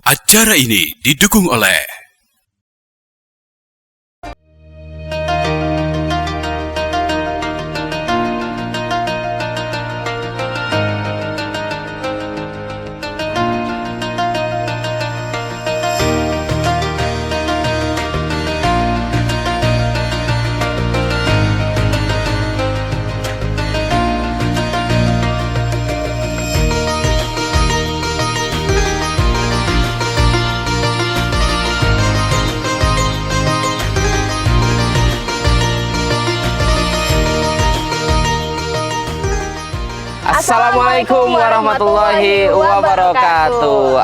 Acara ini didukung oleh Assalamualaikum warahmatullahi wabarakatuh.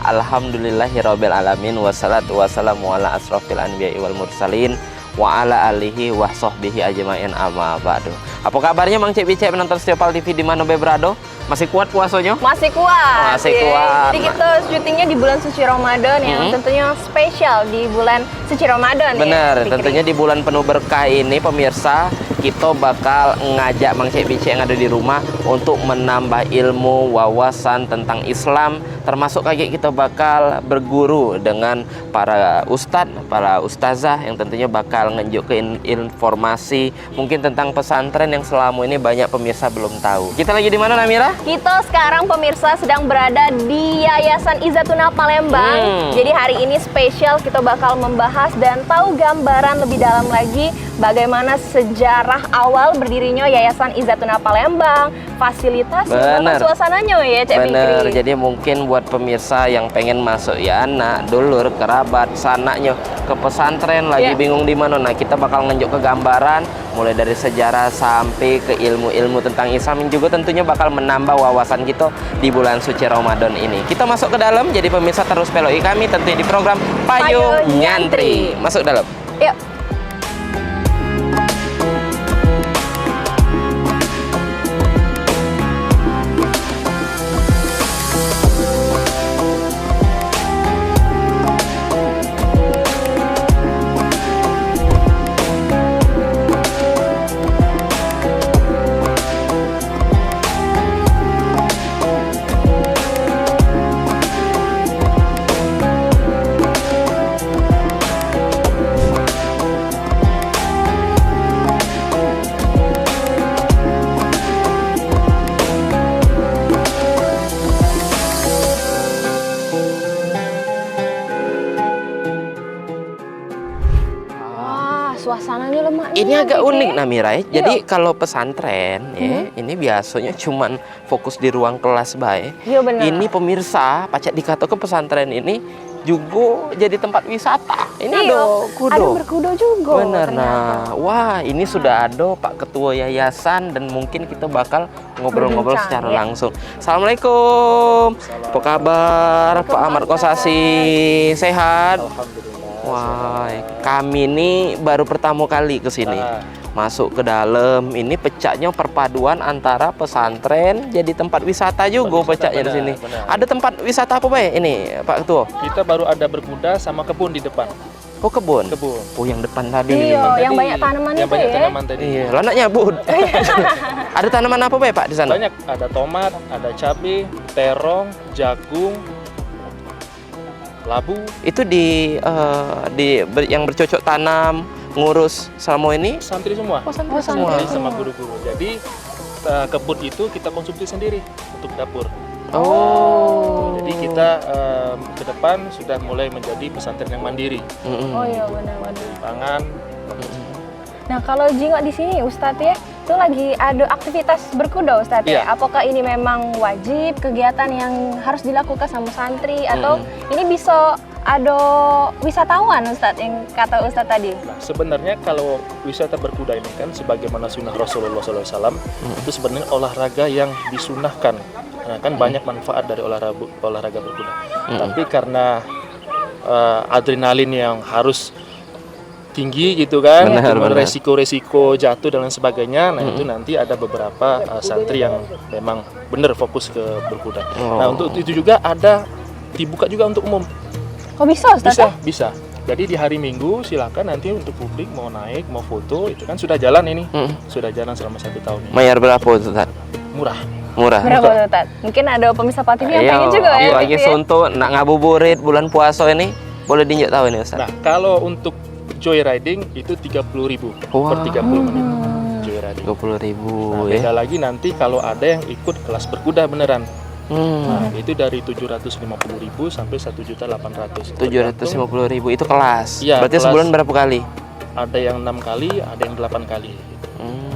Alhamdulillahirabbil alamin, wassalatu wassalamu ala asrofil anbiya'i wal mursalin wa ala alihi wa sahbihi ajma'in, amma ba'du. Apa kabarnya Mang Cek Bicek penonton Setiopal TV di mana berada? Masih kuat puasanya? Masih kuat. Masih kuat. Jadi kita syutingnya di bulan suci Ramadan yang tentunya spesial di bulan suci Ramadan. Bener, ya, tentunya di bulan penuh berkah ini pemirsa, kita bakal ngajak Mang Cek Bicek yang ada di rumah untuk menambah ilmu wawasan tentang Islam, termasuk kayak kita bakal berguru dengan para ustadz, para ustazah yang tentunya bakal nunjukin informasi mungkin tentang pesantren yang selama ini banyak pemirsa belum tahu. Kita lagi di mana, Namira? Kita sekarang pemirsa sedang berada di Yayasan Izzatuna Palembang. Jadi hari ini spesial kita bakal membahas dan tahu gambaran lebih dalam lagi bagaimana sejarah awal berdirinya Yayasan Izzatuna Palembang, fasilitas, bahkan suasananya ya Cek Fikri. Bener, jadi mungkin buat pemirsa yang pengen masuk ya anak, dulur, kerabat, sanaknya ke pesantren lagi bingung di mana. Nah, kita bakal nunjuk ke gambaran mulai dari sejarah sampai ke ilmu-ilmu tentang Islam yang juga tentunya bakal menambah wawasan kita di bulan suci Ramadan ini. Kita masuk ke dalam, jadi pemirsa terus peloi kami tentunya di program Payung Nyantri. Masuk dalam. Yuk. Suasananya lemah. Ini agak unik Namira ya. Jadi kalau pesantren ya, ini biasanya cuman fokus di ruang kelas baik. Iya benar. Ini pemirsa, pacak dikatakan pesantren ini juga jadi tempat wisata. Ini ada kudo. Ada berkudo juga. Bener. Ternyata. Nah, wah ini sudah ada Pak Ketua Yayasan dan mungkin kita bakal ngobrol-ngobrol secara langsung. Assalamualaikum. Apa kabar Pak Ahmad Kosasi? Sehat? Alhamdulillah. Wah, kami ini baru pertama kali ke sini. Masuk ke dalam, ini pecahnya perpaduan antara pesantren jadi tempat wisata juga pecahnya di sini. Benar. Ada tempat wisata apa Pak ini, Pak Ketua? Kita baru ada berkuda sama kebun di depan. Oh, kebun. Kebun. Oh, yang depan tadi. Iya, yang banyak tanaman yang itu banyak ya. tanaman tadi. Iya, lah anaknya Bud. Ada tanaman apa Pak di sana? Banyak, ada tomat, ada cabai, terong, jagung, labu. Itu yang bercocok tanam, ngurus selama ini Santri semua. santri Santri sama guru-guru. Jadi kebun itu kita konsumsi sendiri untuk dapur. Oh. Jadi kita ke depan sudah mulai menjadi pesantren yang mandiri. Oh iya benar-benar. Pangan. Nah kalau jingok di sini Ustadz ya, itu lagi ada aktivitas berkuda Ustadz ya. Iya. Apakah ini memang wajib kegiatan yang harus dilakukan sama santri atau ini bisa ada wisatawan Ustadz yang kata Ustadz tadi? Nah, sebenarnya kalau wisata berkuda ini kan sebagaimana sunnah Rasulullah SAW itu sebenarnya olahraga yang disunahkan. Nah, kan banyak manfaat dari olahraga berkuda. Tapi karena adrenalin yang harus tinggi gitu kan, resiko-resiko jatuh dan lain sebagainya. Nah itu nanti ada beberapa santri yang memang benar fokus ke berkuda. Nah untuk itu juga ada dibuka juga untuk umum. Kok bisa Ustadz? Bisa. Jadi di hari Minggu silakan nanti untuk publik mau naik, mau foto, itu kan sudah jalan ini. Sudah jalan selama 1 tahun ini. Bayar berapa Ustaz? Murah. Murah. Berapa tuh, Tat? Mungkin ada pemirsa Pak TV yang pengen juga ya. Lagi gitu ya. suntuk nak ngabuburit bulan puasa ini, boleh dinjuk tahu nih Ustaz. Nah, kalau untuk joyriding itu 30.000 per 30 menit. Joyriding. 30.000 Nah, ya. beda lagi nanti kalau ada yang ikut kelas berkuda beneran. Nah, itu dari 750.000 sampai 1.800.000. 750.000 itu kelas. Iya, Berarti kelas. sebulan berapa kali? Ada yang 6 kali, ada yang 8 kali.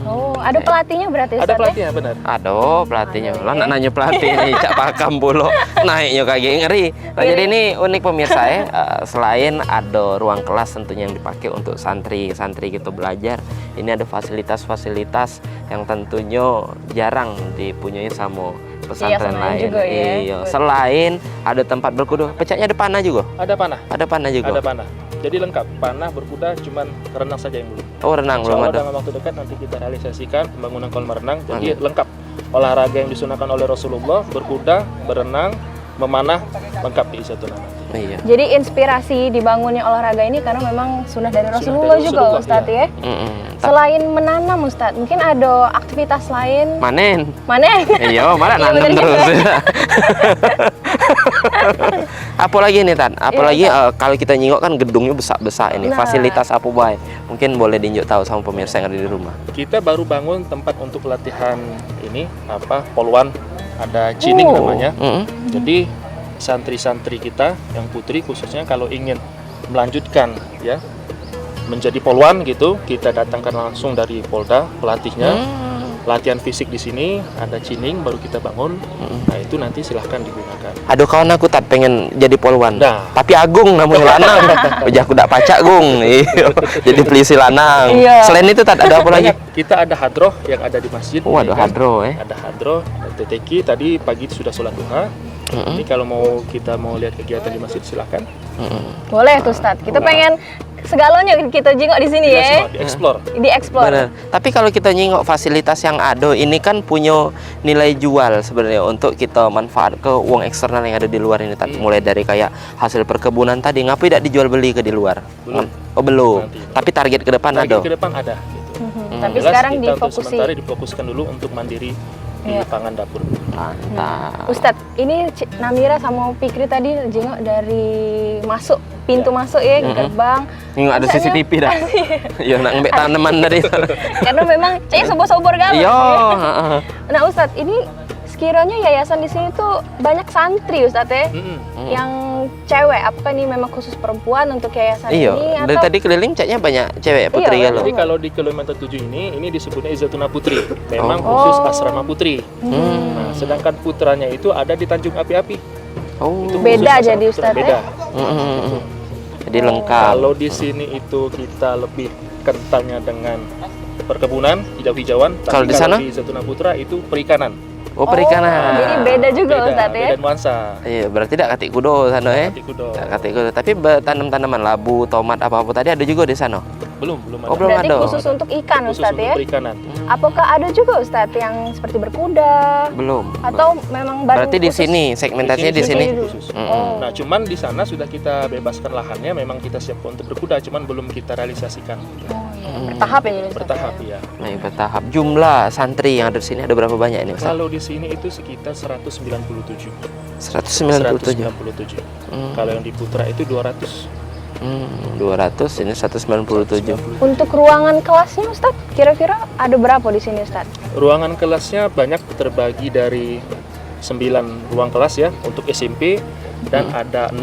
Oh, ada pelatihnya berarti Ada Ustaz ya? pelatihnya benar. Aduh, pelatihnya. Lah nak nanya pelatih nih, cak pakam bulu. Naiknya kayak ngeri. Nah, jadi ini unik pemirsa ya. Selain ada ruang kelas tentunya yang dipakai untuk santri gitu belajar, ini ada fasilitas-fasilitas yang tentunya jarang dipunyai sama pesantren selain lain. juga ya. Iya. Selain ada tempat berkuda, pecahnya ada panah juga. Ada panah. Ada panah juga. Ada panah. Jadi lengkap, panah, berkuda, cuman renang saja yang belum. Oh, renang Insya belum Allah ada. dalam waktu dekat nanti kita realisasikan pembangunan kolam renang. Jadi lengkap olahraga yang disunahkan oleh Rasulullah, berkuda, berenang, memanah, lengkap di Izatuna nanti. Iya. Jadi inspirasi dibangunnya olahraga ini karena memang sunnah dari Rasulullah dari juga Rasulullah, Ustadz ya. Selain menanam Ustadz, mungkin ada aktivitas lain. Manen. Mana? Iya, malah Iya, nanam bener terus. juga. Apalagi nih Tan, apalagi kalau kita nyingok kan gedungnya besar-besar ini, Nah. fasilitas apa baik. Mungkin boleh diunjuk tahu sama pemirsa yang ada di rumah. Kita baru bangun tempat untuk latihan ini poluan, ada cining namanya. Jadi santri-santri kita yang putri khususnya kalau ingin melanjutkan ya menjadi poluan gitu, kita datangkan langsung dari Polda pelatihnya. Latihan fisik di sini ada cining baru kita bangun. Nah, itu nanti silahkan digunakan. Aduh kawan aku tak pengen jadi poluan. Nah. Tapi Agung namanya lanang. Ujah aku tak pacak Gung. Iya. Jadi pelisi lanang. Iya. Selain itu tak ada apa lagi? Banyak. Kita ada hadroh yang ada di masjid. Oh, ada ya kan? hadroh Ada hadroh, ada TTQ tadi pagi sudah sholat duha. Jadi kalau kita mau lihat kegiatan di masjid silahkan. Boleh tuh Ustadz. Kita pengen segalanya kita jengok di sini Kita ya. semua dieksplor. Dieksplor. Benar. Tapi kalau kita nyingok fasilitas yang ada, ini kan punya nilai jual sebenarnya untuk kita manfaat ke uang eksternal yang ada di luar ini. Mulai dari kayak hasil perkebunan tadi, ngapa tidak dijual beli ke di luar? Belum. Oh belum. Nanti. Tapi target ke depan Lagi ada. ke depan ada. Gitu. Tapi Jelas sekarang kita untuk difokusi. sementara difokuskan dulu untuk mandiri di Iya. pangan dapur. Mantap. Ustadz, ini Namira sama Fikri tadi jengok dari pintu masuk ya, gerbang. Ini ada Rasanya- CCTV dah. Iya nak ngembek tanaman tadi. Karena memang kayaknya sobor-sobor galon. Iya. Nah Ustadz, ini sekiranya yayasan di sini tuh banyak santri Ustadz ya, yang cewek. Apakah ini memang khusus perempuan untuk yayasan Iya. ini Dari atau? tadi keliling caknya banyak cewek putri Iya, kalau. Jadi kalau di kilometer 7 ini disebutnya Izatuna Putri. Memang Oh. khusus asrama putri. Nah, sedangkan putranya itu ada di Tanjung Api-Api. Oh. Itu Beda khusus jadi, asrama putra, Ustadz, beda. Jadi lengkap. Kalau di sini itu kita lebih kentalnya dengan perkebunan, hijau-hijauan. Tapi Kalau di sana? di Izatuna Putra itu perikanan. Oh perikanan. Jadi beda juga Ustadz ya. Beda nuansa. Iya berarti tidak katik kudo sana ya. Nanti kudo. Tak katik kudo. Tapi tanam-tanaman labu, tomat apa-apa tadi ada juga di sana. Belum ada. Oh, belum Berarti ada. khusus untuk ikan Khusus Ustadz untuk ya. perikanan. Apakah ada juga Ustadz yang seperti berkuda Belum. atau memang baru Berarti di khusus? sini segmentasinya di sini. Khusus. Oh. Nah, cuman di sana sudah kita bebaskan lahannya, memang kita siap untuk berkuda, cuman belum kita realisasikan. Oh, iya. Bertahap ya jadi Ustadz Bertahap ya. ya. Nah, bertahap. Jumlah santri yang ada di sini ada berapa banyak ini Ustaz? Kalau di sini itu sekitar 197. 197. 197. Kalau yang di Putra itu 200. 200 ini 197. Untuk ruangan kelasnya Ustadz, kira-kira ada berapa di sini Ustadz? Ruangan kelasnya banyak terbagi dari 9 ruang kelas ya untuk SMP dan ada 6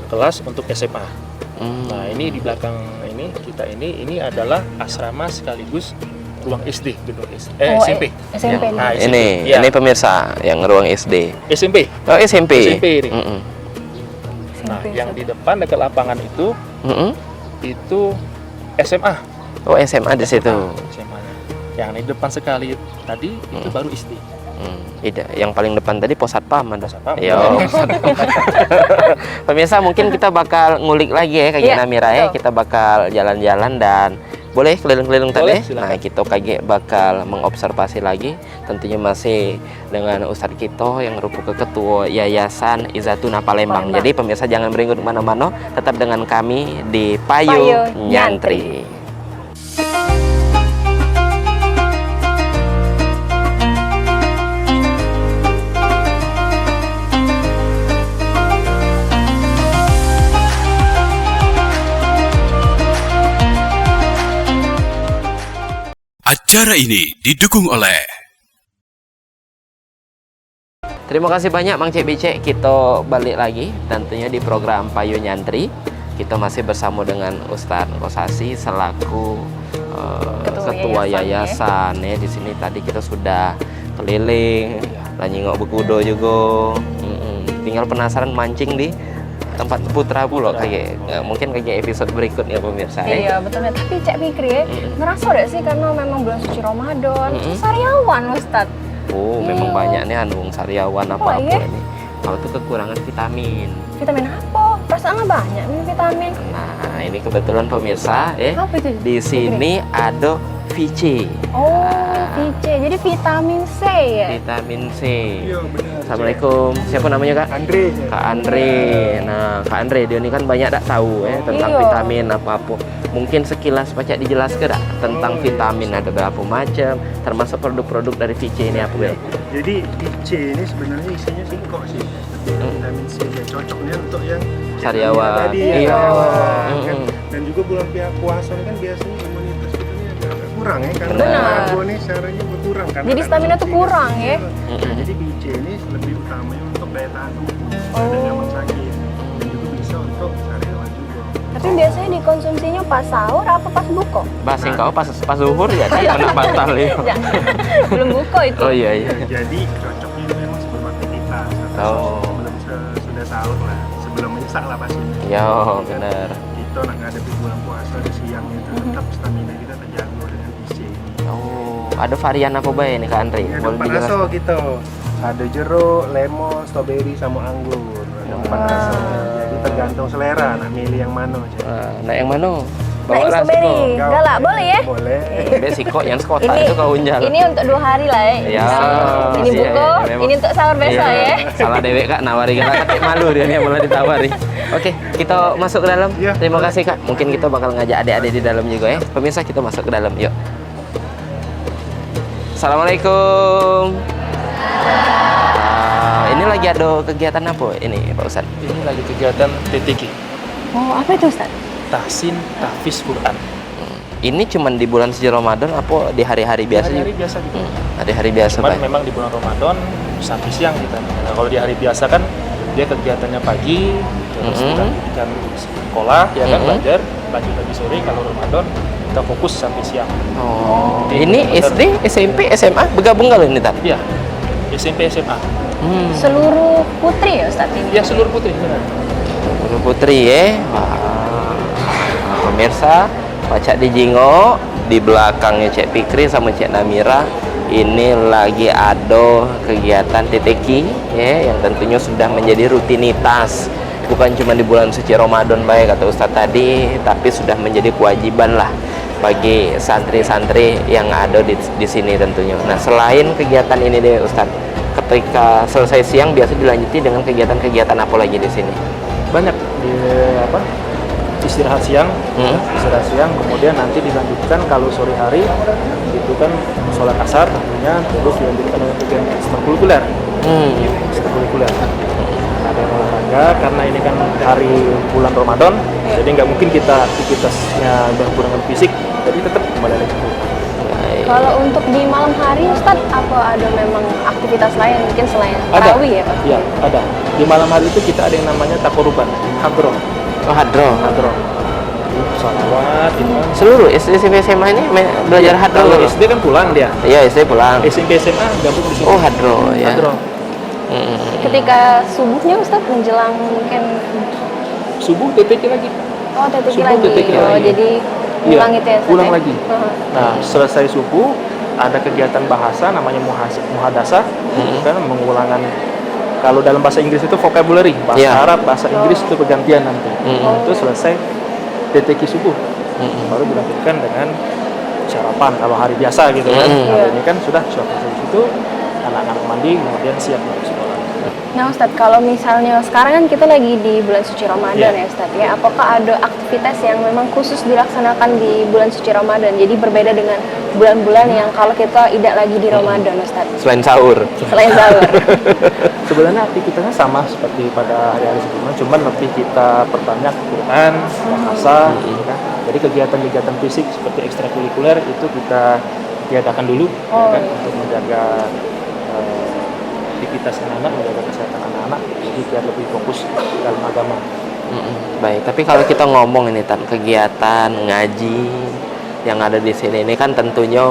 kelas untuk SMA. Nah, ini di belakang ini adalah asrama sekaligus ruang SD gitu. SMP. SMP. Nah, Ini ya. ini pemirsa yang ruang SD. SMP. Oh, SMP. SMP ini. Nah, yang di depan dekat lapangan itu SMA. Oh, SMA di situ. SMA-nya. Yang di depan sekali tadi itu baru SD. Tidak, yang paling depan tadi pos satpam ada. Satpam. Yo. Pemirsa mungkin kita bakal ngulik lagi ya kayak Iya, Namira ya. betul. Kita bakal jalan-jalan dan boleh keliling-keliling Boleh, tadi. silakan. Nah, kita kayak bakal mengobservasi lagi. Tentunya masih dengan Ustadz Kito yang merupakan ketua Yayasan Izatuna Palembang. Palembang. Jadi pemirsa jangan beringgut kemana-mana, tetap dengan kami di Payu Payu Nyantri. Nyantri. Acara ini didukung oleh Terima kasih banyak Mang Cek Bicek. Kita balik lagi tentunya di program Payu Nyantri. Kita masih bersama dengan Ustadz Kosasi selaku ketua yayasan ya. Di sini tadi kita sudah keliling, nyingok bekudo juga. Tinggal penasaran mancing di tempat Putra Pulo kayak mungkin kayak episode berikutnya pemirsa. Iya betul. Tapi Cek Fikri ya, ngerasa udah sih karena memang bulan suci Ramadan, sariawan Ustadz. Oh, memang banyak nih wong sariawan apa-apa iya? ini. Kalau tuh kekurangan vitamin. Vitamin apa? Perasaan nggak banyak nih vitamin. Nah, ini kebetulan pemirsa Apa itu? di sini ada VC. Oh, VC. Jadi vitamin C ya? Vitamin C. Iya benar. Assalamualaikum. Siapa namanya Kak? Andre. Kak Andre. Nah, Kak Andre dia ini kan banyak tak tahu tentang Iya. vitamin apa-apa. Mungkin sekilas pacak dijelaskan tak tentang vitamin ada berapa macam, termasuk produk-produk dari VC ini apa ya? Jadi VC ini sebenarnya isinya singkong sih. Vitamin C ya, cocoknya untuk yang Sariawan. tadi Iya. ya, sariawan, kan. Mm-mm. Dan juga bulan puasa ini kan biasanya imunitas kita ini agak kurang ya karena Benar. karbo ini caranya berkurang karena Jadi stamina tuh kurang ya? Nah, jadi VC ini lebih utamanya untuk daya tahan tubuh dan gampang sakit dan juga bisa untuk sariawan juga. Tapi biasanya dikonsumsinya pas sahur apa pas buka? Bahasa kau pas zuhur ya, dia kena batal ya. Jangan. Belum buka itu. Oh iya iya. Jadi cocoknya ini memang sebelum aktivitas atau Oh. sebelum sudah sahur lah, sebelum imsak lah pastinya. Ya, benar. Kita nak ngadepi bulan puasa di siang itu tetap stamina kita terjaga dengan VC ini. Oh, ada varian apa bae nih Kak Andre? Ini ada Boleh 4 rasa dijelaskan? kita. Ada jeruk, lemon, strawberry sama anggur. Ada 4 rasa. Jadi tergantung selera nak milih yang mana aja. Nah, yang mana? Nah, Bawa strawberry. rasiko. Galak boleh ya? Boleh. Besiko yang sekotak itu kau unjal. Ini untuk 2 hari lah ya. Ya, Ini iya, buko, iya, memang. ini untuk sahur besok Iya. ya. Salah dewek Kak, nawari Kak katik malu dia nih malah ditawari. Oke, kita masuk ke dalam. Iya. Terima kasih Kak. Mungkin kita bakal ngajak adik-adik di dalam juga ya. Pemirsa kita masuk ke dalam yuk. Assalamualaikum. Ini lagi ada kegiatan apa ini Pak Ustadz? Ini lagi kegiatan TTQ, Oh, apa itu Ustaz? Tahsin Tahfiz Quran. Ini cuman di bulan suci Ramadan apa di hari-hari biasa? Hari-hari biasa gitu. Hari-hari biasa Cuman Pak. memang di bulan Ramadan sampai siang kita. Nah, kalau di hari biasa kan dia kegiatannya pagi, terus kita kan sekolah, ya kan belajar, lanjut lagi sore. Kalau Ramadan kita fokus sampai siang. Oh, ini SD, SMP, SMA bergabung kali ini tadi? Iya, SMP SMA. Seluruh putri ya Ustaz ini? Ya seluruh putri. Benar. Guru Putri ya. Wah. Pemirsa, Pacak di Jingo di belakangnya Cek Fikri sama Cek Namira. Ini lagi ada kegiatan TTQ ya yang tentunya sudah menjadi rutinitas. Bukan cuma di bulan suci Ramadan baik kata Ustadz tadi, tapi sudah menjadi kewajiban lah bagi santri-santri yang ada di sini tentunya. Nah, selain kegiatan ini deh Ustadz, ketika selesai siang biasa dilanjuti dengan kegiatan-kegiatan apa lagi di sini? Banyak di istirahat siang, istirahat siang, kemudian nanti dilanjutkan kalau sore hari itu kan sholat asar tentunya, terus dilanjutkan dengan kegiatan ekstrakurikuler. Ekstrakurikuler. Ada yang olahraga karena ini kan hari bulan Ramadan, jadi nggak mungkin kita aktivitasnya berhubungan fisik, jadi tetap kembali lagi ke rumah. Kalau untuk di malam hari Ustadz, apa ada memang aktivitas lain mungkin selain Ada, tarawih ya Pak? iya ada. Di malam hari itu kita ada yang namanya takoruban, hadroh, Oh, hadroh. hadroh. Salawat, itu kan. Seluruh SD, SMP, SMA ini belajar hadroh. Kalau dulu? SD kan pulang dia, Iya, SD pulang. SMP SMA gabung di sini. Oh, hadroh ya. Hadroh. Ketika subuhnya Ustadz menjelang mungkin Subuh TTQ lagi. TTQ Subuh lagi. TTQ Oh, lagi. jadi Iya, pulang itu ya Ustadz? pulang ya? lagi. Heeh. Nah, selesai subuh ada kegiatan bahasa namanya muhadasah, itu kan mengulangan. Kalau dalam bahasa Inggris itu vocabulary, bahasa Iya. Arab, bahasa Inggris itu pergantian nanti. Itu selesai TTQ subuh, baru dilanjutkan dengan sarapan kalau hari biasa gitu kan. Kalau ini kan sudah sarapan di situ, anak-anak mandi kemudian siap untuk sekolah. Nah Ustadz, kalau misalnya sekarang kan kita lagi di bulan suci Ramadan Iya. ya Ustadz ya, apakah ada aktivitas yang memang khusus dilaksanakan di bulan suci Ramadan? Jadi berbeda dengan bulan-bulan yang kalau kita tidak lagi di Ramadan Ustadz, Selain sahur. selain sahur. Sebenarnya aktivitasnya sama seperti pada hari-hari sebelumnya, cuman lebih kita perbanyak Quran, bahasa, gitu kan. Jadi kegiatan-kegiatan fisik seperti ekstrakurikuler itu kita tiadakan dulu, ya kan, untuk menjaga aktivitas anak-anak, menjaga kesehatan anak-anak, jadi biar lebih fokus dalam agama. Baik, tapi kalau kita ngomong ini Tan, kegiatan ngaji yang ada di sini ini kan tentunya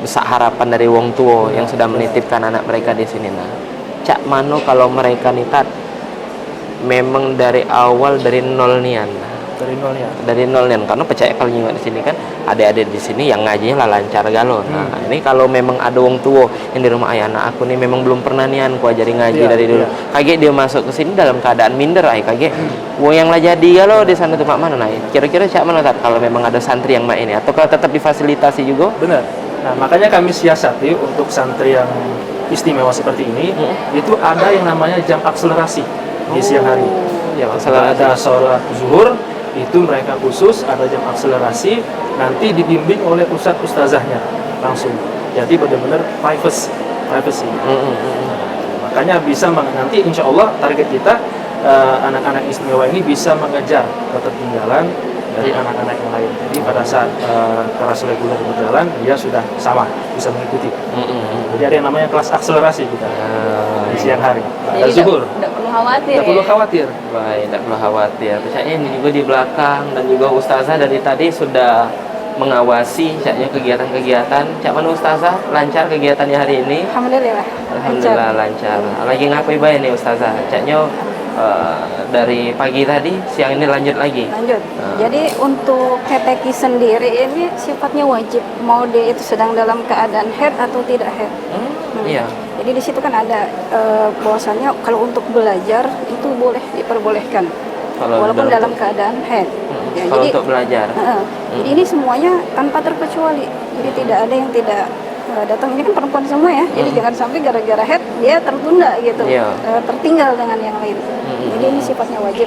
besar harapan dari wong tua yang sudah menitipkan anak mereka di sini. Nah, cak mano kalau mereka nih Tan memang dari awal dari nol nian. Dari nol nian karena percaya kalau nyingok di sini kan adik-adik di sini yang ngajinya lah lancar galon. Nah, ini kalau memang ada wong tua yang di rumah ayah anak aku nih memang belum pernah nian ku ajari ngaji dari dulu. Kaget dia masuk ke sini dalam keadaan minder ay kaget. Wong yang lah jadi kalau di sana tuh mak mana nah. Kira-kira cak mana Tan kalau memang ada santri yang mak ini atau kalau tetap difasilitasi juga? Benar. Nah, makanya kami siasati untuk santri yang istimewa seperti ini, itu ada yang namanya jam akselerasi di siang hari. Ada sholat zuhur, itu mereka khusus ada jam akselerasi, nanti dibimbing oleh ustazahnya langsung. Jadi benar-benar privacy. Makanya bisa nanti insya Allah target kita anak-anak istimewa ini bisa mengejar ketertinggalan dari anak-anak yang lain. Jadi pada saat kelas reguler berjalan, dia sudah sama, bisa mengikuti. Jadi ada yang namanya kelas akselerasi kita di siang hari. Ada zuhur. Tidak perlu khawatir. Tidak perlu khawatir. Baik, tidak perlu khawatir. Misalnya ini juga di belakang dan juga ustazah dari tadi sudah mengawasi caknya kegiatan-kegiatan. Cak mana ustazah lancar kegiatannya hari ini? Alhamdulillah. Alhamdulillah lancar. Lagi ngapain baik nih ustazah? Caknya dari pagi tadi, siang ini lanjut lagi. Lanjut. Jadi untuk keteki sendiri ini sifatnya wajib, mau dia itu sedang dalam keadaan haid atau tidak haid. Iya. Jadi di situ kan ada bahwasannya kalau untuk belajar itu boleh diperbolehkan, walaupun dalam keadaan haid. Ya, kalau jadi, untuk belajar. Jadi ini semuanya tanpa terkecuali. Jadi tidak ada yang tidak datang. Ini kan perempuan semua ya. Jadi jangan sampai gara-gara head dia tertunda gitu. Tertinggal dengan yang lain. Jadi ini sifatnya wajib.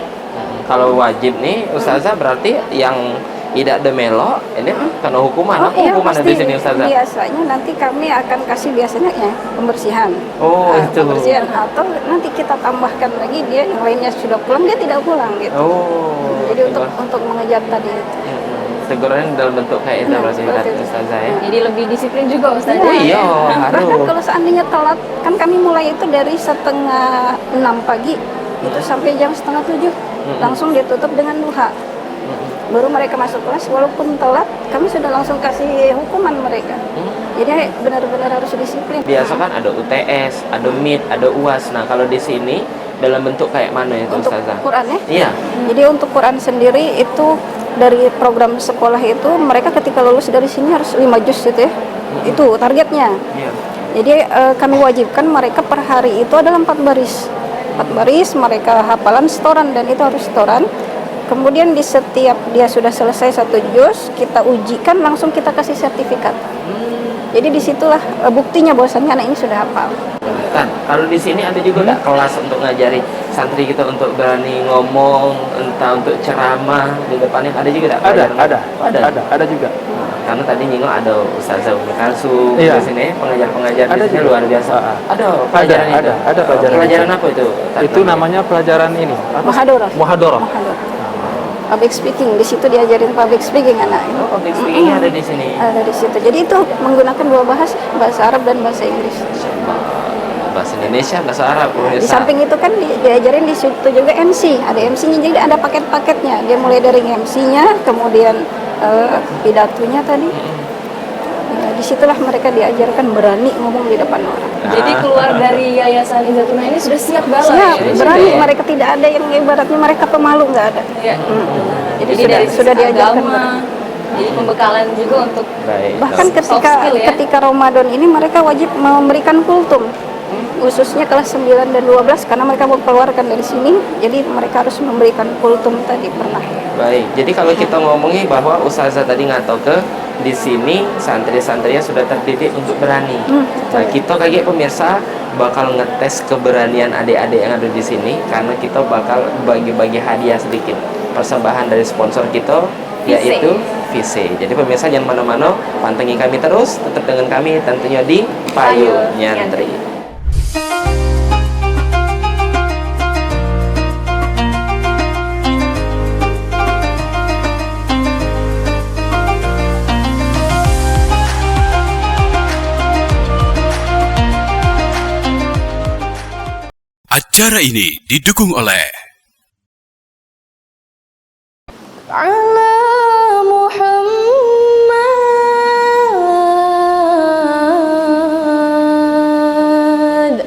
Kalau wajib nih ustazah berarti yang tidak ada melok ini kena hukuman. Apa Iya, hukuman pasti. di sini ustazah? Biasanya nanti kami akan kasih biasanya ya pembersihan. Itu. Pembersihan atau nanti kita tambahkan lagi dia yang lainnya sudah pulang dia tidak pulang gitu. Jadi untuk mengejar tadi itu. Teguran dalam bentuk kayak itu berarti ustazah ya. Jadi lebih disiplin juga ustazah. Oh iya, Bahkan harus. kalau seandainya telat, kan kami mulai itu dari 5:30 pagi itu sampai jam 6:30 langsung ditutup dengan duha. Baru mereka masuk kelas, walaupun telat, kami sudah langsung kasih hukuman mereka. Jadi benar-benar harus disiplin. Biasa kan ada UTS, ada MIT, ada UAS. Nah kalau di sini dalam bentuk kayak mana itu Untuk ustazah? Quran ya? Iya. Jadi untuk Quran sendiri itu dari program sekolah itu mereka ketika lulus dari sini harus 5 juz gitu ya. Itu targetnya. Iya. Jadi kami wajibkan mereka per hari itu adalah 4 baris. 4 baris mereka hafalan setoran dan itu harus setoran. Kemudian di setiap dia sudah selesai 1 juz, kita ujikan langsung kita kasih sertifikat. Jadi disitulah buktinya bahwasannya anak ini sudah hafal. Kan, kalau di sini ada juga nggak kelas untuk ngajari santri kita untuk berani ngomong, entah untuk ceramah di depannya ada juga nggak? Ada juga. Karena tadi nyinggung ada Ustazah Umi Kalsum di sini, pengajar-pengajar di sini juga. luar biasa. Ada pelajaran itu. Ada pelajaran. Pelajaran apa itu? Itu namanya pelajaran ini. Muhadharah. Muhadharah. Public speaking, di situ diajarin public speaking anak. Public speaking ada di sini. Ada di situ. Jadi itu menggunakan 2 bahasa Arab dan bahasa Inggris. Bahasa Indonesia, bahasa Arab. Di samping itu kan diajarin di situ juga MC, ada MC-nya, jadi ada paket-paketnya. Dia mulai dari MC-nya, kemudian pidatonya tadi. Disitulah mereka diajarkan berani ngomong di depan orang. Jadi keluar dari Yayasan Izzatuna ini sudah siap bala Siap, ya? berani. Mereka tidak ada yang ibaratnya mereka pemalu, nggak ada. Ya. Jadi dari sudah sisi diajarkan agama, jadi pembekalan juga untuk bahkan soft skill ya? ketika Ramadan ini mereka wajib memberikan kultum, khususnya kelas 9 dan 12 karena mereka mau keluarkan dari sini, jadi mereka harus memberikan kultum tadi pernah. Baik, jadi kalau kita ngomongin bahwa Ustazah tadi ngatau ke di sini santri-santrinya sudah terdidik untuk berani. Nah, kita kayak pemirsa bakal ngetes keberanian adik-adik yang ada di sini karena kita bakal bagi-bagi hadiah sedikit persembahan dari sponsor kita yaitu VC. Jadi pemirsa jangan mana-mana, pantengin kami terus, tetap dengan kami tentunya di Payu Nyantri. Acara ini didukung oleh على محمد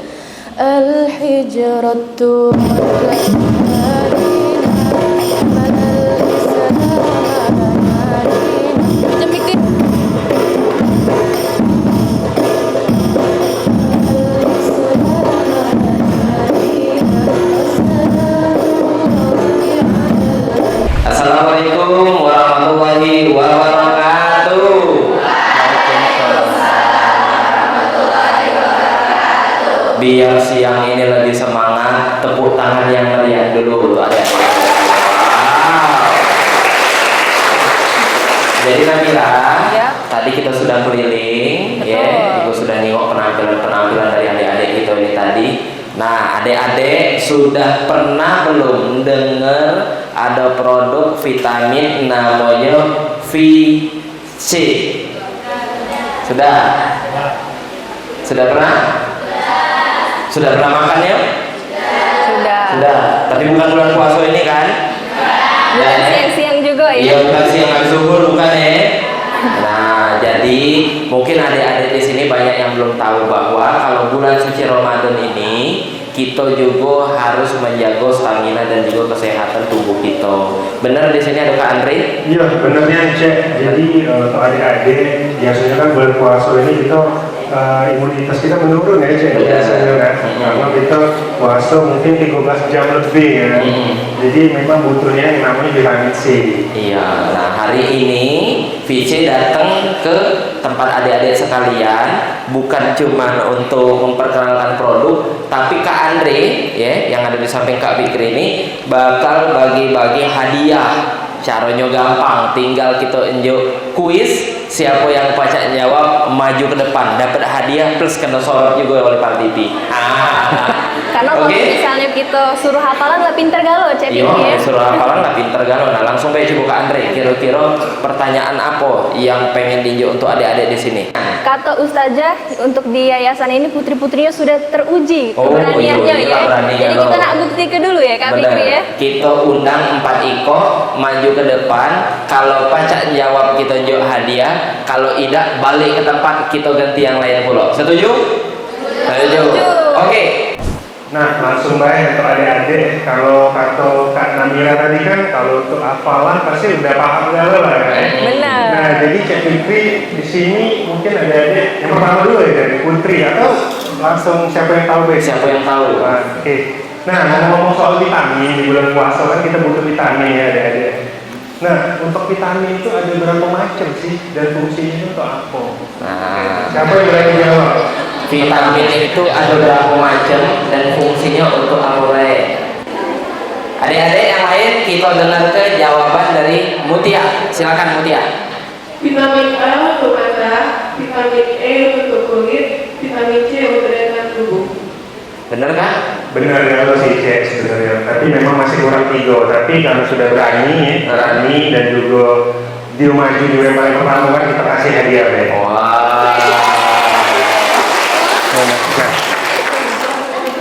الحجرة Assalamualaikum warahmatullahi wabarakatuh. Biar siang ini lebih semangat, tepuk tangan yang meriah dulu. Ada. Wow. Jadi Nabila, Ya. tadi kita sudah keliling, Betul. ya, kita sudah nengok penampilan dari adik-adik kita ini tadi. Nah, adik-adik sudah pernah belum dengar ada produk vitamin namanya VC? Sudah? Sudah pernah? Sudah pernah makannya? Sudah. Sudah. Tapi bukan bulan puasa ini kan? Bukan siang-siang juga ya. Iya, bukan siang habis zuhur bukan ya? Nah, jadi mungkin adik-adik di sini banyak yang belum tahu bahwa kalau bulan suci Ramadan ini kita juga harus menjaga stamina dan juga kesehatan tubuh kita. Benar di sini ada Kak Andre? Iya, benernya Cek. Jadi untuk adik-adik, biasanya kan bulan puasa ini kita imunitas kita menurun ya Cek. Biasanya kan, karena kita puasa mungkin 13 jam lebih ya. Jadi memang butuhnya yang namanya vitamin C. Iya. Nah, hari ini VC datang ke tempat adik-adik sekalian bukan cuma untuk memperkenalkan produk, tapi Kak Andre ya yang ada di samping Kak Fikri ini bakal bagi-bagi hadiah. Caranya gampang, tinggal kita unjuk kuis, siapa yang baca jawab maju ke depan dapat hadiah plus kena sorot juga oleh Pak TV. Karena kalau misalnya kita suruh hafalan nggak pinter galau, Cek Iya, Fikri ya. suruh hafalan nggak pinter galau. Nah, langsung aja coba Kak Andre, kira-kira pertanyaan apa yang pengen diunjuk untuk adik-adik di sini? Kata Ustazah, untuk di yayasan ini putri-putrinya sudah teruji Oh, keberaniannya iya, ya. beraninya Jadi loh. kita nak bukti ke dulu ya Kak Fikri ya. Kita undang 4 iko maju ke depan. Kalau pacak jawab kita unjuk hadiah. Kalau tidak balik ke tempat kita ganti yang lain pula. Setuju? Setuju. Oke. Nah, langsung baik untuk adik-adik. Kalau kata Kak Namira tadi kan, kalau untuk hafalan pasti udah paham galau lah kan. Benar. Nah, jadi Cek Fikri di sini mungkin adik-adik yang pertama dulu ya dari Putri atau langsung siapa yang tahu besok? Siapa yang tahu? Nah, oke. Nah, ngomong soal vitamin di bulan puasa kan kita butuh vitamin ya adik-adik. Nah, untuk vitamin itu ada berapa macam sih dan fungsinya itu untuk apa? Nah, Siapa yang berani jawab? vitamin itu ada berapa macam dan fungsinya untuk apa? Adik-adik yang lain kita dengar ke jawaban dari Mutia. Silakan Mutia. Vitamin A untuk mata, vitamin E untuk kulit, vitamin C untuk daya tahan tubuh. Benar kan? Benar ya lo sih Cek sebenarnya. Tapi memang masih kurang 3. Tapi kalau sudah berani dan juga dia maju di yang paling pertama kan kita kasih hadiah deh. Wah.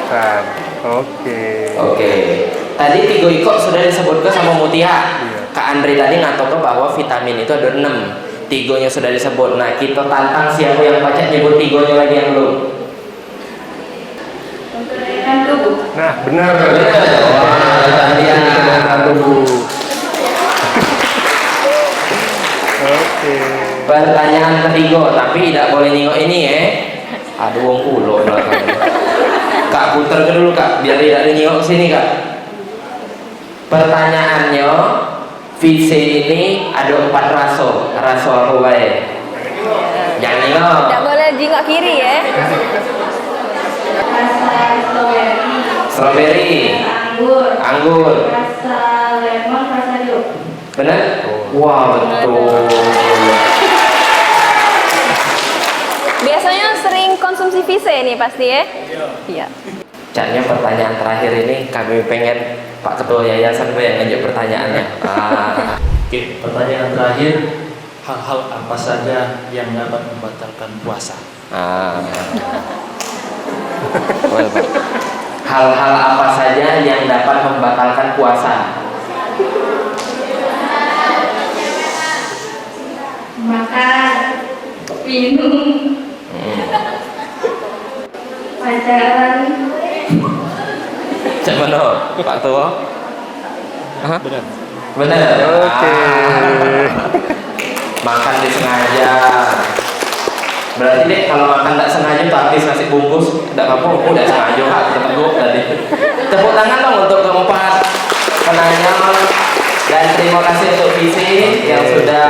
Nah, oke. Oke. Tadi 3 iko sudah disebutkan sama Mutia. Kak Andre tadi ngatok bahwa vitamin itu ada 6. 3-nya sudah disebut. Nah, kita tantang siapa yang baca nyebut 3-nya lagi yang belum. Untuk daya tahan tubuh. Nah, benar. Wah, Oke. pertanyaan ketiga, tapi tidak boleh nengok ini ya. Aduh, wong kulo belakang. Kak putar ke dulu Kak, biar tidak ada nengok sini Kak. Pertanyaannya, VC ini ada 4 rasa. Rasa apa baik? Jangan nengok. Tidak boleh jingok kiri ya. Rasa strawberry, Strawberry, anggur, anggur, rasa lemon, rasa jeruk. benar? Wah, betul. Biasanya sering konsumsi VC nih pasti ya. Iya. Caranya pertanyaan terakhir ini kami pengen Pak Ketua Yayasan yang ngajak pertanyaannya. Oke, pertanyaan terakhir, hal-hal apa saja yang dapat membatalkan puasa? Well, Pak. Hal-hal apa saja yang dapat membatalkan puasa? Makan, minum, pacaran. Cek mana, Pak Tua? Hah? Benar. Benar. Oke. Makan disengaja. Berarti deh kalau makan tidak sengaja tuh habis nasi bungkus, tidak apa-apa, aku tidak sengaja Kak, keteguk tadi. Tepuk tangan dong untuk keempat penanya dan terima kasih untuk Visi yang sudah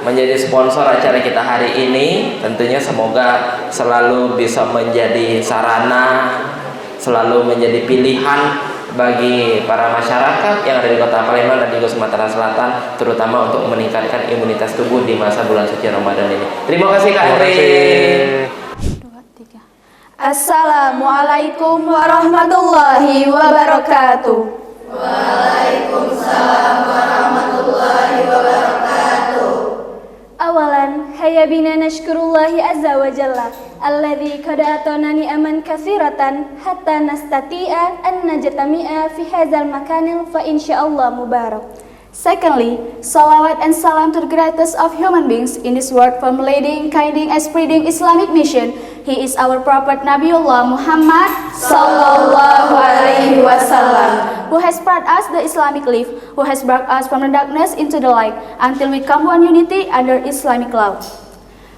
menjadi sponsor acara kita hari ini. Tentunya semoga selalu bisa menjadi sarana, selalu menjadi pilihan bagi para masyarakat yang ada di Kota Palembang dan juga Sumatera Selatan, terutama untuk meningkatkan imunitas tubuh di masa bulan suci Ramadan ini. Terima kasih Kak Eri. Assalamualaikum warahmatullahi wabarakatuh. Awalan, hayya bina nashkurullahi azza wa jalla alladhi qad atana ni'aman katsiratan hatta nastati'a an najtami'a fi hadzal makanil fa insyaallah mubarak. Secondly, salawat and salam to the greatest of human beings in this world, from leading, guiding, and spreading Islamic mission. He is our prophet Nabiullah Muhammad sallallahu alaihi wasallam, who has spread us the Islamic life, who has brought us from the darkness into the light, until we come one unity under Islamic law.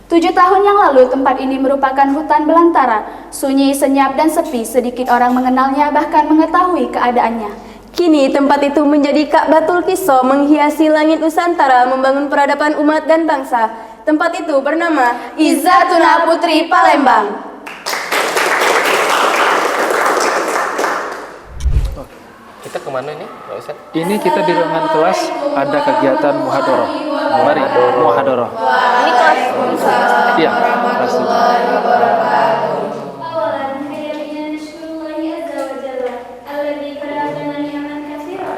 7 tahun yang lalu, tempat ini merupakan hutan belantara, sunyi, senyap, dan sepi. Sedikit orang mengenalnya, bahkan mengetahui keadaannya. Kini tempat itu menjadi Ka'batul Kisah, menghiasi langit Nusantara, membangun peradaban umat dan bangsa. Tempat itu bernama Izzatuna Putri Palembang. Kita kemana nih, Pak Ustaz? Ini kita di ruangan kelas ada kegiatan muhadharah. Mari muhadharah. Ini kelas Iya, kelas 7.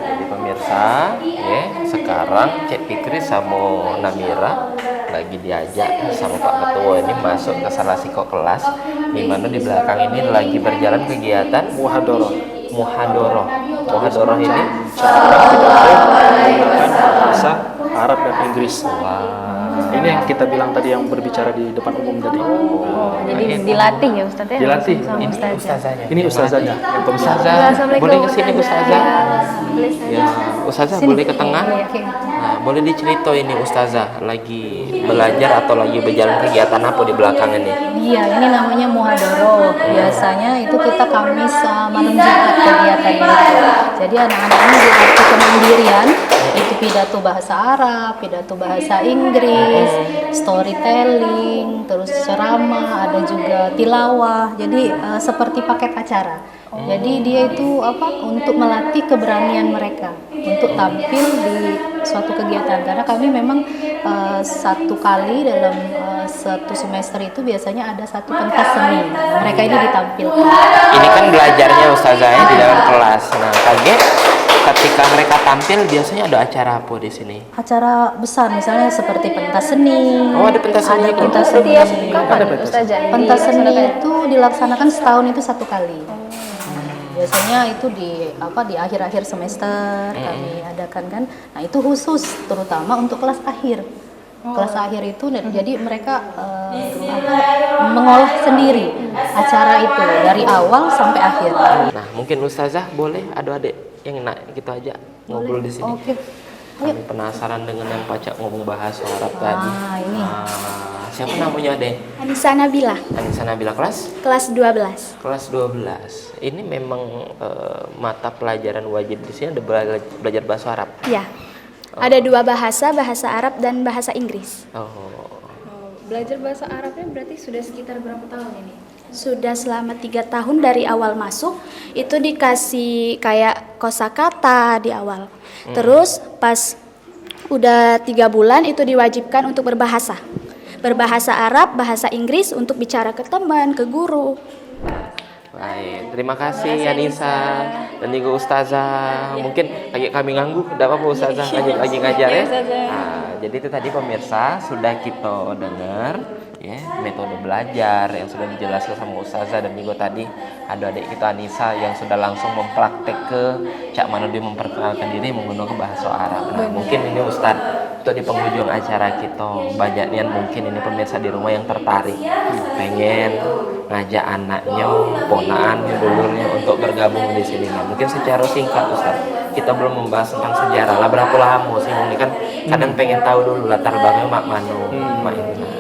Jadi pemirsa, ya, sekarang Cik Fikri sama Namira lagi diajak sama Pak Ketua ini masuk ke salah satu kelas, di mana di belakang ini lagi berjalan kegiatan Muhadharah. Muhadharah ini Cara menggunakan bahasa Arab dan Inggris. Ini yang kita bilang tadi, yang berbicara di depan umum tadi. Jadi dilatih ya Ustaz ya? Dilatih. Sama ini Ustazah. ustazahnya. Ini ustazahnya yang pembicara. Ustazah, Assalamualaikum, boleh ke sini Ustazah? Boleh, Ustazah. Ya, Ustazah boleh ke tengah. Nah, boleh diceritain ini Ustazah lagi belajar atau lagi berjalan kegiatan apa di belakang ini? Iya, ini namanya muhadharah. Biasanya itu kita Kamis malam Jumat kegiatan itu. Jadi anak-anak ini dilatih kemandirian, itu pidato bahasa Arab, pidato bahasa Inggris, storytelling, terus ceramah, ada juga tilawah. Jadi seperti paket acara. Jadi dia itu untuk melatih keberanian mereka untuk tampil di suatu kegiatan, karena kami memang satu kali dalam satu semester itu biasanya ada satu pentas seni. Mereka ini ditampilkan. Ini kan belajarnya Ustazahnya di dalam kelas. Nah, kaget ketika mereka tampil biasanya ada acara apa di sini? Acara besar misalnya seperti pentas seni. Oh, ada pentas seni. Ada pentas seni. Setiap kapan Ustazah ini Pentas seni dilaksanakan? itu dilaksanakan setahun itu satu kali. Biasanya itu di akhir-akhir semester kami adakan kan. Nah, itu khusus terutama untuk kelas akhir. Kelas akhir itu jadi mereka mengolah sendiri acara itu dari awal sampai akhir. Nah, mungkin Ustazah boleh adik-adik yang nak kita ajak ngobrol di sini. Oke. Kami penasaran dengan yang Pacak ngomong bahasa Arab tadi. Ini. Siapa namanya Ade? Anissa Nabila, Anissa Nabila, kelas kelas 12. kelas 12. Ini memang mata pelajaran wajib di sini ada belajar bahasa Arab. Ya. Ada 2 bahasa, bahasa Arab dan bahasa Inggris. Belajar bahasa Arabnya berarti sudah sekitar berapa tahun ini? Sudah selama 3 tahun dari awal masuk, itu dikasih kayak kosakata di awal. Terus pas udah 3 bulan itu diwajibkan untuk berbahasa. Berbahasa Arab, bahasa Inggris untuk bicara ke teman, ke guru. Baik, terima kasih Anissa dan juga Ustazah. Mungkin kayak kami nganggu, tidak apa-apa Ustazah, lagi ngajar ya. Nah, jadi itu tadi pemirsa sudah kita dengar ya, metode belajar yang sudah dijelaskan sama Ustazah, dan juga tadi ada adik kita Anissa yang sudah langsung mempraktek ke Cak Manudi memperkenalkan diri menggunakan bahasa Arab. Nah, mungkin ini Ustaz untuk di penghujung acara kita banyak nian mungkin ini pemirsa di rumah yang tertarik pengen ngajak anaknya, ponaannya, dulurnya untuk bergabung di sini. Nah, mungkin secara singkat Ustaz, kita belum membahas tentang sejarah lah, berapa lama sih ini kan kadang pengen tahu dulu latar belakang Mak Manu, Mak ini. Nah,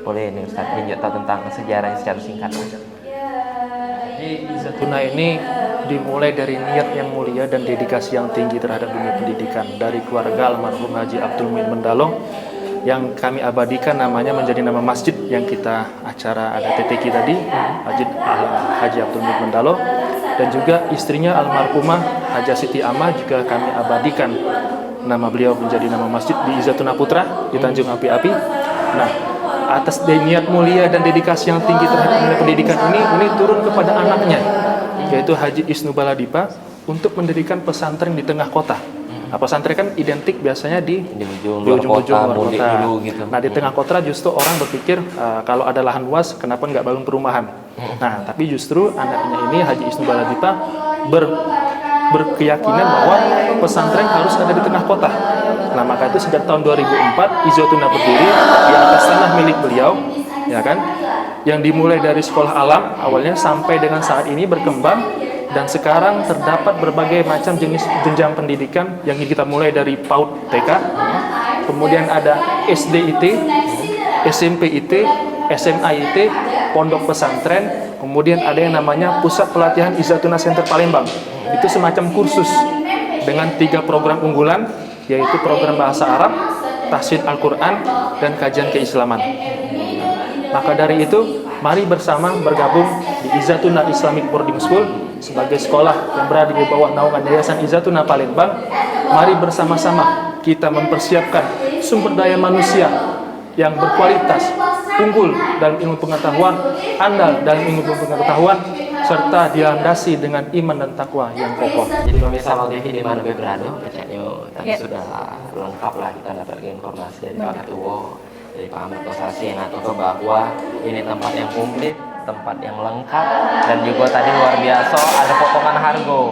boleh nih Ustaz tunjuk tahu tentang sejarah secara singkat aja. Jadi Izatuna ini dimulai dari niat yang mulia dan dedikasi yang tinggi terhadap dunia pendidikan dari keluarga almarhum Haji Abdul Muin Mendalo yang kami abadikan namanya menjadi nama masjid yang kita acara ada TTQ tadi, Haji Abdul Muin Mendalo, dan juga istrinya almarhumah Haja Siti Amma juga kami abadikan nama beliau menjadi nama masjid di Izatuna Putra di Tanjung Api-Api. Nah, atas niat mulia dan dedikasi yang tinggi terhadap dunia pendidikan ini turun kepada anaknya, yaitu Haji Isnu Baladipa, untuk mendirikan pesantren di tengah kota. Nah, pesantren kan identik biasanya di ujung luar kota. Gitu. Nah, di tengah kota justru orang berpikir kalau ada lahan luas, kenapa nggak bangun perumahan? Nah, tapi justru anaknya ini Haji Isnu Baladipa berkeyakinan bahwa pesantren harus ada di tengah kota. Nah, maka itu sejak tahun 2004 Izatuna berdiri di atas tanah milik beliau, ya kan? Yang dimulai dari sekolah alam awalnya sampai dengan saat ini berkembang, dan sekarang terdapat berbagai macam jenis jenjang pendidikan yang kita mulai dari PAUD TK, kemudian ada SD IT, SMP IT, SMA IT, pondok pesantren, kemudian ada yang namanya Pusat Pelatihan Izatuna Center Palembang. Itu semacam kursus dengan 3 program unggulan, yaitu program bahasa Arab, tahsin Al-Quran, dan kajian keislaman. Maka dari itu, mari bersama bergabung di Izatuna Islamic Boarding School sebagai sekolah yang berada di bawah naungan Yayasan Izatuna Palembang. Mari bersama-sama kita mempersiapkan sumber daya manusia yang berkualitas, unggul dalam ilmu pengetahuan, andal dalam ilmu pengetahuan, serta dilandasi dengan iman dan takwa yang kokoh. Jadi pemirsa Mal TV di mana berada, tadi sudah lengkap lah kita dapat informasi dari Pak Ketua, dari Pak Ahmad Kosasi yang ngatur bahwa ini tempat yang komplit, tempat yang lengkap, dan juga tadi luar biasa ada potongan harga.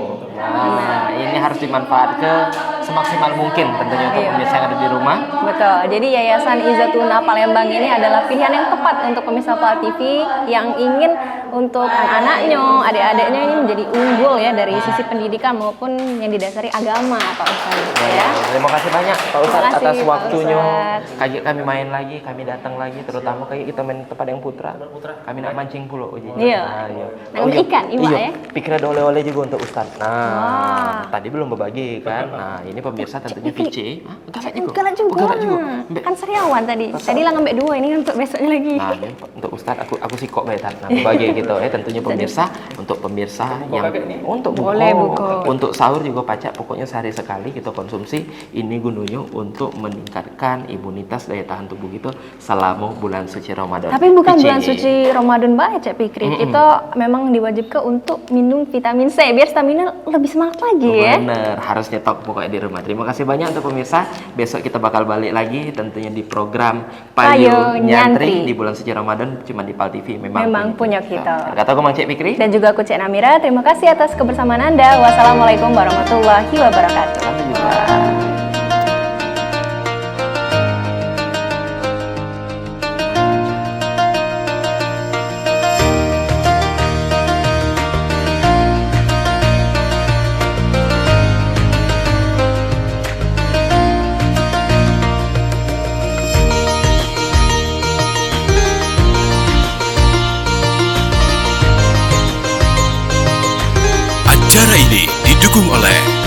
Nah, ini harus dimanfaatkan semaksimal mungkin tentunya untuk pemirsa yang ada di rumah. Betul. Jadi Yayasan Izatuna Palembang ini adalah pilihan yang tepat untuk pemirsa Pal TV yang ingin untuk anak-anaknya, adik-adiknya ini menjadi unggul ya dari sisi pendidikan maupun yang didasari agama, Pak Ustadz. Ya. Terima kasih banyak Pak Ustadz atas Pak waktunya. Ustadz. Kayak kami main lagi, kami datang lagi, terutama kayak kita main tempat yang putra. Kami nak mancing pulau. Iya. Nangkep ikan, Ibu ya. Pikir ada oleh-oleh juga untuk Ustadz. Nah, tadi belum berbagi kan. Nah, ini pemirsa tentunya VC. Galak juga. Kan sariawan tadi. Tadi lah ngambil 2, ini untuk besoknya lagi. Nah, ini untuk Ustadz aku sikok betan. Nah, berbagi gitu ya tentunya pemirsa, untuk pemirsa yang untuk buka, untuk sahur juga pacak, pokoknya sehari sekali kita konsumsi ini gunanya untuk meningkatkan imunitas daya tahan tubuh kita selama bulan suci Ramadan. Tapi bukan bulan suci Ramadan bae Cak Fikri. Kita memang diwajibkan untuk minum vitamin C biar stamina lebih semangat lagi ya. Bener, harus nyetok pokoknya di rumah. Terima kasih banyak untuk pemirsa. Besok kita bakal balik lagi tentunya di program Payo Nyantri di bulan suci Ramadan cuma di Pal TV. Memang punya kita. Kata aku Mang Cek Fikri dan juga aku Cek Namira. Terima kasih atas kebersamaan Anda. Wassalamualaikum warahmatullahi wabarakatuh. Sampai jumpa. Acara ini didukung oleh